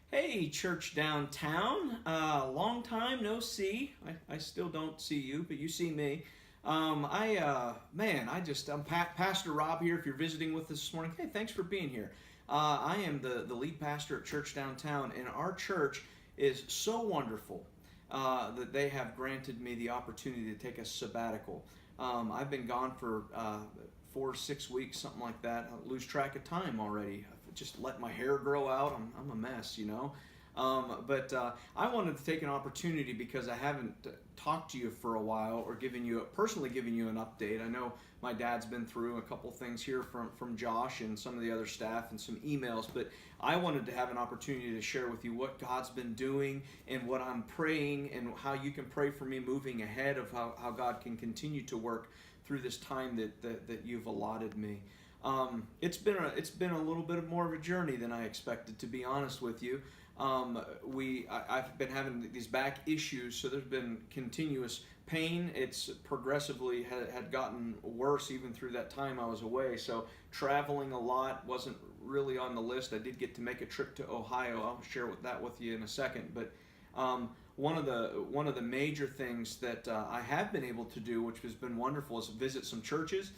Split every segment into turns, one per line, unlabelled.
Hey, church downtown. Long time no see. I still don't see you, but you see me. I'm Pastor Rob here. If you're visiting with us this morning, hey, thanks for being here. I am the lead pastor at Church Downtown, and our church is so wonderful that they have granted me the opportunity to take a sabbatical. I've been gone for 4 or 6 weeks, something like that. I lose track of time already. I've just let my hair grow out. I'm a mess, you know. But I wanted to take an opportunity because I haven't talked to you for a while or personally given you an update. I know my dad's been through a couple things here from Josh and some of the other staff and some emails, but I wanted to have an opportunity to share with you what God's been doing and what I'm praying and how you can pray for me moving ahead of how God can continue to work through this time that you've allotted me. It's been a little bit more of a journey than I expected, to be honest with you. I've been having these back issues, so there's been continuous pain. It's progressively had gotten worse even through that time I was away. So traveling a lot wasn't really on the list. I did get to make a trip to Ohio. I'll share that with you in a second. But one of the major things that I have been able to do, which has been wonderful, is visit some churches.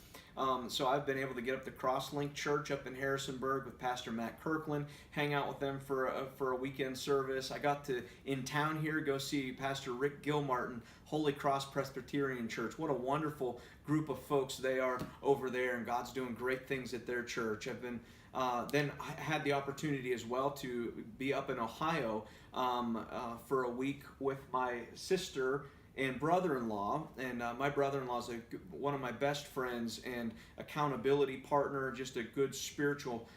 So I've been able to get up to Crosslink Church up in Harrisonburg with Pastor Matt Kirkland, hang out with them for a weekend service. I got to, in town here, go see Pastor Rick Gilmartin, Holy Cross Presbyterian Church. What a wonderful group of folks they are over there, and God's doing great things at their church. Then I had the opportunity as well to be up in Ohio for a week with my sister and brother-in-law, and my brother-in-law is one of my best friends and accountability partner, just a good spiritual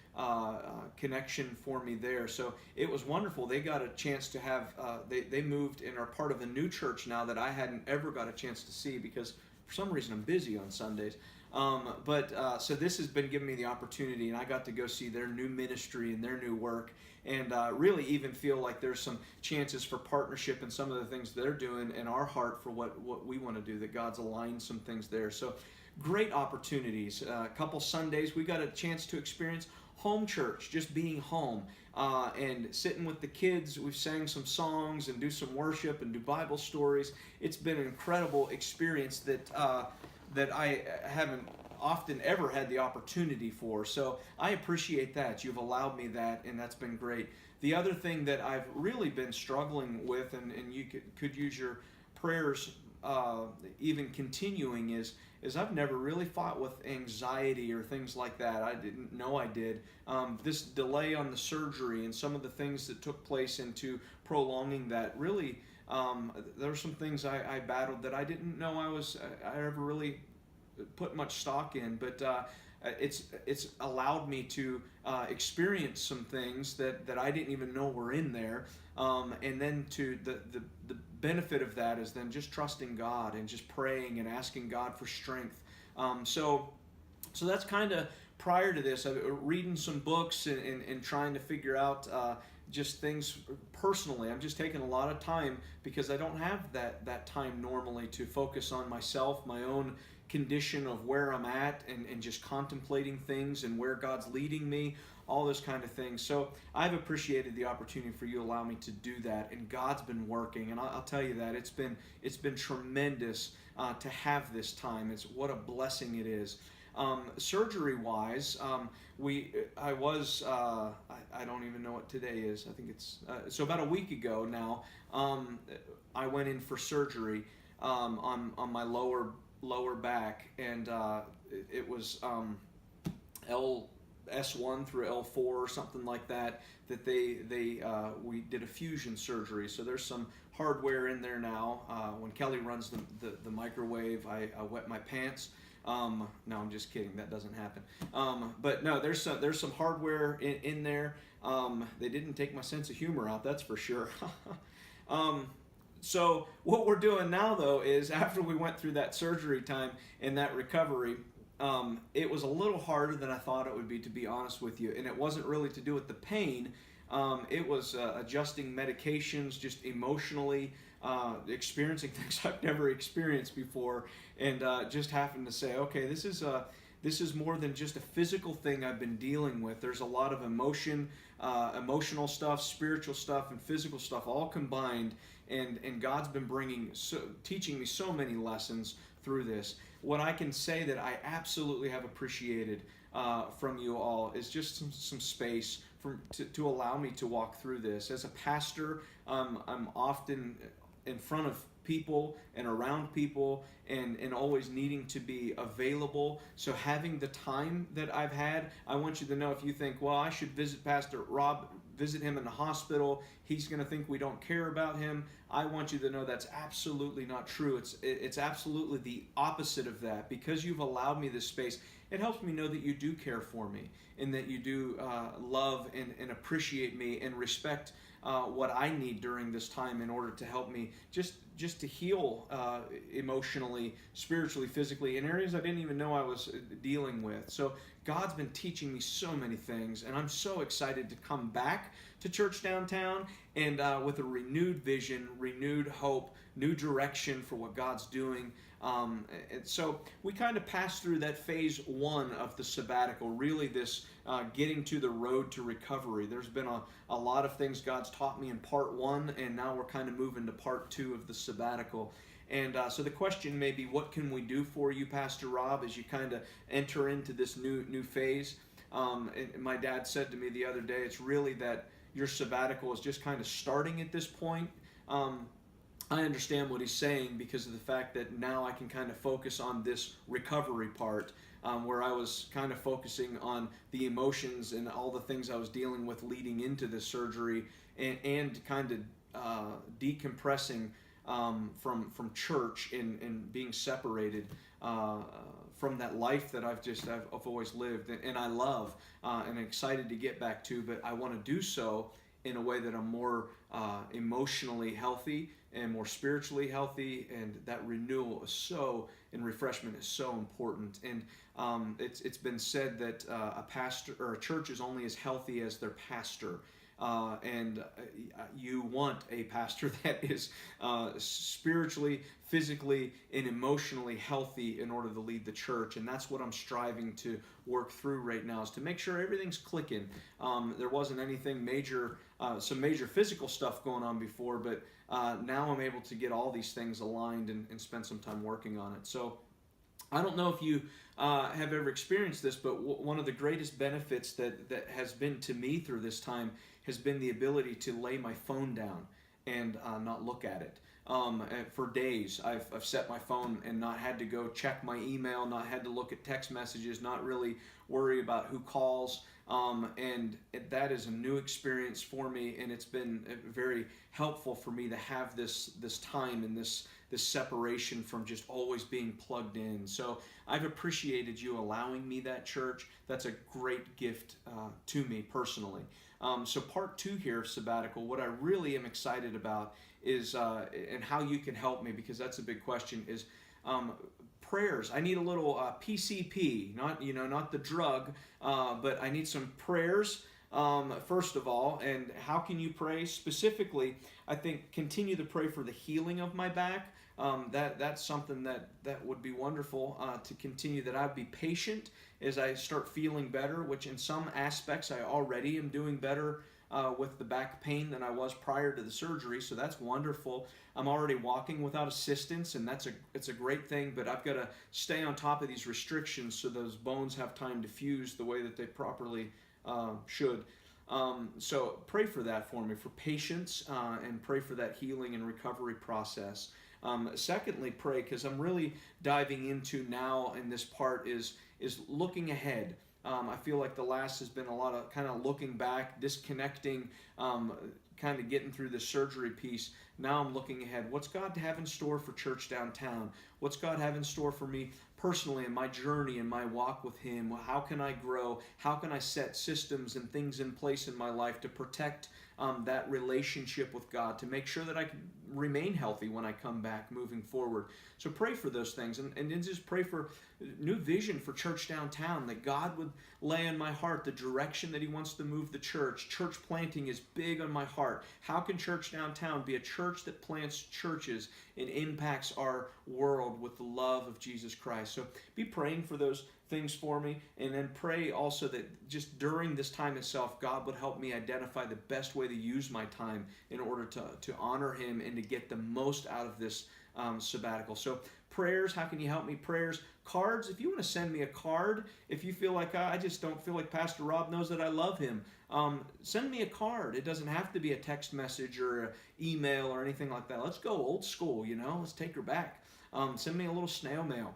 connection for me there. So it was wonderful. They got a chance to have, they moved and are part of a new church now that I hadn't ever got a chance to see because for some reason I'm busy on Sundays. So this has been giving me the opportunity, and I got to go see their new ministry and their new work, and really even feel like there's some chances for partnership in some of the things they're doing in our heart for what we want to do, that God's aligned some things there. So great opportunities. A couple Sundays we got a chance to experience home church, just being home and sitting with the kids. We've sang some songs and do some worship and do Bible stories. It's been an incredible experience that I haven't often ever had the opportunity for. So I appreciate that. You've allowed me that, and that's been great. The other thing that I've really been struggling with, and you could use your prayers even continuing, is I've never really fought with anxiety or things like that. I didn't know I did. This delay on the surgery and some of the things that took place into prolonging that really, there were some things I battled that I didn't know I ever really put much stock in, but it's allowed me to experience some things that I didn't even know were in there, and then to the benefit of that is then just trusting God and just praying and asking God for strength. So that's kind of prior to this, reading some books and trying to figure out just things personally. I'm just taking a lot of time because I don't have that time normally to focus on myself, my own condition of where I'm at, and just contemplating things and where God's leading me, all those kind of things. So I've appreciated the opportunity for you to allow me to do that, and God's been working, and I'll tell you that it's been tremendous to have this time. It's what a blessing it is. Surgery wise, I don't even know what today is. I think it's so about a week ago now. I went in for surgery on my lower back, and it was S1 through L4 or something like that. That we did a fusion surgery. So there's some hardware in there now. When Kelly runs the microwave, I wet my pants. No, I'm just kidding. That doesn't happen. But no, there's some hardware in there. They didn't take my sense of humor out, that's for sure. So what we're doing now, though, is after we went through that surgery time and that recovery, it was a little harder than I thought it would be, to be honest with you. And it wasn't really to do with the pain. It was adjusting medications, just emotionally, experiencing things I've never experienced before, and just having to say, okay, this is this is more than just a physical thing I've been dealing with. There's a lot of emotional stuff, spiritual stuff, and physical stuff all combined, and God's been teaching me so many lessons through this. What I can say that I absolutely have appreciated from you all is just some space to allow me to walk through this. As a pastor, I'm often in front of people and around people and always needing to be available. So having the time that I've had, I want you to know, if you think, well, I should visit Pastor Rob, visit him in the hospital, he's going to think we don't care about him. I want you to know that's absolutely not true. It's absolutely the opposite of that. Because you've allowed me this space, it helps me know that you do care for me and that you do love and appreciate me and respect what I need during this time in order to help me just to heal emotionally, spiritually, physically, in areas I didn't even know I was dealing with. So God's been teaching me so many things, and I'm so excited to come back to Church Downtown and with a renewed vision, renewed hope, new direction for what God's doing. And so we kind of passed through that phase one of the sabbatical, really this getting to the road to recovery. There's been a lot of things God's taught me in part one, and now we're kind of moving to part two of the sabbatical. And so the question may be, what can we do for you, Pastor Rob, as you kind of enter into this new phase? And my dad said to me the other day, it's really that your sabbatical is just kind of starting at this point. I understand what he's saying because of the fact that now I can kind of focus on this recovery part, where I was kind of focusing on the emotions and all the things I was dealing with leading into this surgery, and kind of decompressing from church and being separated from that life that I've always lived and I love and excited to get back to, but I want to do so in a way that I'm more emotionally healthy and more spiritually healthy, and that renewal and refreshment is so important. And it's been said that a pastor or a church is only as healthy as their pastor. And you want a pastor that is spiritually, physically, and emotionally healthy in order to lead the church. And that's what I'm striving to work through right now, is to make sure everything's clicking. There wasn't anything major, some major physical stuff going on before, but now I'm able to get all these things aligned and spend some time working on it. So I don't know if you have ever experienced this, but one of the greatest benefits that has been to me through this time has been the ability to lay my phone down and not look at it. For days, I've set my phone and not had to go check my email, not had to look at text messages, not really worry about who calls. And that is a new experience for me, and it's been very helpful for me to have this time and this separation from just always being plugged in. So I've appreciated you allowing me that, church. That's a great gift to me personally. So part two here of sabbatical, what I really am excited about is, and how you can help me, because that's a big question, is prayers. I need a little PCP, not the drug, but I need some prayers. First of all, and how can you pray? Specifically, I think continue to pray for the healing of my back. That's something that would be wonderful to continue, that I'd be patient as I start feeling better, which in some aspects I already am doing better with the back pain than I was prior to the surgery, so that's wonderful. I'm already walking without assistance, and it's a great thing, but I've got to stay on top of these restrictions so those bones have time to fuse the way that they properly should. So pray for that for me, for patience, and pray for that healing and recovery process. Secondly, pray, because I'm really diving into now in this part is looking ahead. I feel like the last has been a lot of kind of looking back, disconnecting, kind of getting through the surgery piece. Now I'm looking ahead. What's God have in store for Church Downtown? What's God have in store for me personally in my journey, in my walk with Him? How can I grow? How can I set systems and things in place in my life to protect that relationship with God, to make sure that I can remain healthy when I come back moving forward? So pray for those things, and then just pray for new vision for Church Downtown, that God would lay on my heart the direction that He wants to move the church. Church planting is big on my heart. How can Church Downtown be a church that plants churches and impacts our world with the love of Jesus Christ? So be praying for those things for me, and then pray also that just during this time itself, God would help me identify the best way to use my time in order to honor Him and to get the most out of this sabbatical. So prayers, how can you help me? Prayers, cards, if you want to send me a card, if you feel like I just don't feel like Pastor Rob knows that I love him, send me a card. It doesn't have to be a text message or an email or anything like that. Let's go old school, let's take her back. Send me a little snail mail.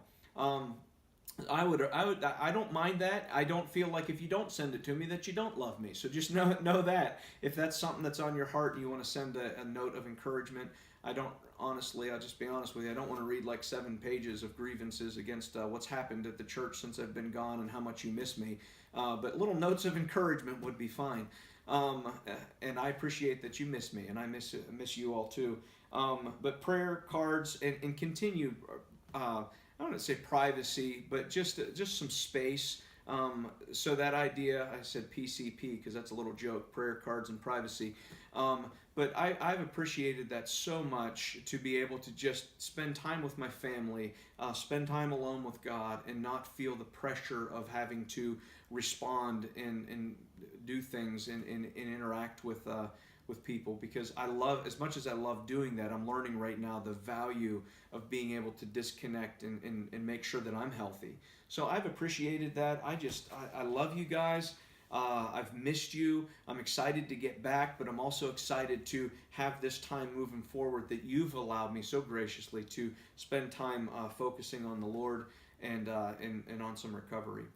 I don't mind that. I don't feel like if you don't send it to me that you don't love me. So just know that if that's something that's on your heart and you want to send a note of encouragement, I'll just be honest with you, I don't want to read like 7 pages of grievances against what's happened at the church since I've been gone and how much you miss me. But little notes of encouragement would be fine. And I appreciate that you miss me, and I miss you all too. But prayer cards and continue. I don't want to say privacy, but just some space. So that idea, I said PCP because that's a little joke, prayer cards and privacy. But I've appreciated that so much to be able to just spend time with my family, spend time alone with God, and not feel the pressure of having to respond and do things and interact with people, because as much as I love doing that, I'm learning right now the value of being able to disconnect and make sure that I'm healthy. So I've appreciated that. I love you guys. I've missed you. I'm excited to get back, but I'm also excited to have this time moving forward that you've allowed me so graciously to spend time focusing on the Lord and on some recovery.